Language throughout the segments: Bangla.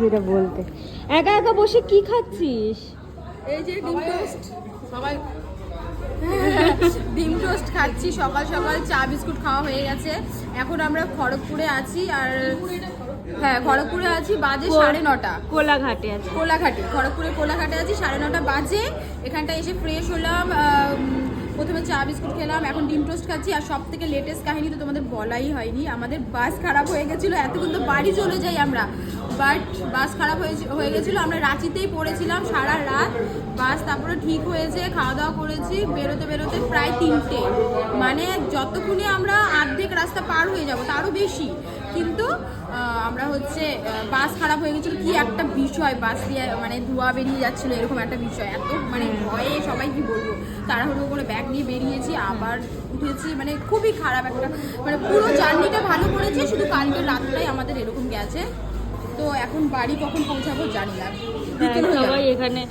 যেটা বলতে একা একা বসে কি খাচ্ছিস? এই যে ডিম টোস্ট, সবাই ডিম টোস্ট খাচ্ছি। সকাল সকাল চা বিস্কুট খাওয়া হয়ে গেছে। এখন আমরা খড়গপুরে আছি, আর হ্যাঁ খড়গপুরে আছি, বাজে 9:30। কোলাঘাটে আছে, কোলাঘাটে, খড়গপুরে কোলাঘাটে আছি, 9:30 বাজে। এখানটা এসে ফ্রেশ হলাম, প্রথমে চা বিস্কুট খেলাম, এখন ডিম টোস্ট খাচ্ছি। আর সব থেকে লেটেস্ট কাহিনী তো তোমাদের বলাই হয়নি, আমাদের বাস খারাপ হয়ে গেছিলো। এতক্ষণ তো বাড়ি চলে যাই আমরা, বাট বাস খারাপ হয়ে গেছিলো। আমরা রাঁচিতেই পড়েছিলাম সারা রাত। বাস তারপরে ঠিক হয়েছে, খাওয়া দাওয়া করেছি, বেরোতে বেরোতে প্রায় 3টে, মানে যতক্ষণে আমরা অর্ধেক রাস্তা পার হয়ে যাব তারও বেশি। কিন্তু আমরা হচ্ছে বাস খারাপ হয়ে গেছিলো, কি একটা বিষয়, বাস দিয়ে মানে ধোঁয়া বেরিয়ে যাচ্ছিলো, এরকম একটা বিষয়। এত মানে ভয়ে সবাই কি বলবো, তাড়াহুড়ো করে ব্যাগ নিয়ে বেরিয়েছি, আবার উঠেছি, মানে খুবই খারাপ একটা, মানে পুরো জার্নিটা ভালো করেছে, শুধু কালকের রাতটাই আমাদের এরকম গেছে। তো এখন বাড়ি কখন পৌঁছাবো জানি না। সবাই এখানে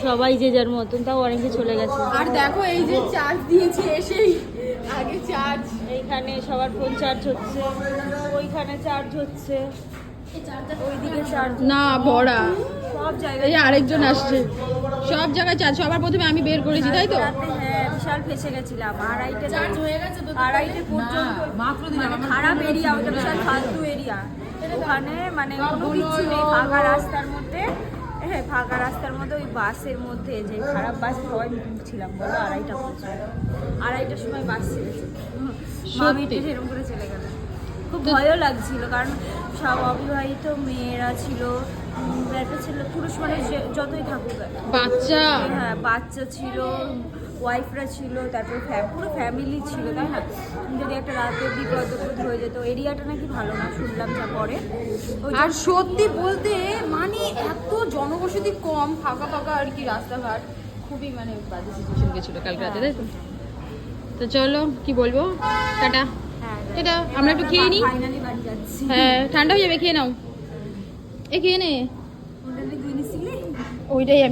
সবাই যে যার মতন, তাও অনেকে চলে গেছে। আর দেখো এই যে চার্জ দিয়েছি এসেই, আগে চার্জ, এইখানে সবার ফোন চার্জ হচ্ছে, ওইখানে চার্জ হচ্ছে, ওইদিকে চার্জ না ভরা, সব জায়গায়। এই আরেকজন আসছে, সব জায়গায় চার্জ। সবার প্রথমে আমি বের করেছি, তাই তো? হ্যাঁ, বিশাল ফেসে গেছিলাম। আড়াইটে পর্যন্ত মানে খারাপ এরিয়া, ওটা বিশাল ফালতু এরিয়া। ওখানে মানে কোনো কিছু নেই, ফাঁকা রাস্তার মধ্যে। হ্যাঁ, ফাঁকা রাস্তার মধ্যে ওই বাসের মধ্যে, যে খারাপ বাস সবাই ছিলাম বলো, 2:30টার সময় বাস ছেড়েছে, মামিটি সেরকম করে চলে গেল। খুব ভয়ও লাগছিল, কারণ সব অবিবাহিত মেয়েরা ছিল, একটা ছিল, পুরুষ মানুষ যতই থাকুক, বাচ্চা, হ্যাঁ বাচ্চা ছিল, ওয়াইফরা ছিল, তারপর পুরো ফ্যামিলি ছিল, তাই না? যদি একটা রাতে বিপদ হয়ে যেত। এরিয়াটা নাকি ভালো না, শুনলাম যা পরে। আর সত্যি বলতে মানে এত জনবসতি কম, ফাঁকা ফাঁকা আর কি রাস্তাঘাট, খুবই মানে বাজে সিচুয়েশন গেছিল কালকে রাতে, তাই তো? তো চলো কি বলবো, টাটা। এটা আমরা একটু খেয়ে নিই, ফাইনালি বাড়ি যাচ্ছি। হ্যাঁ ঠান্ডা হয়ে যাবে, খেয়ে নাও, এ খেয়ে নে, ওইটাই আমি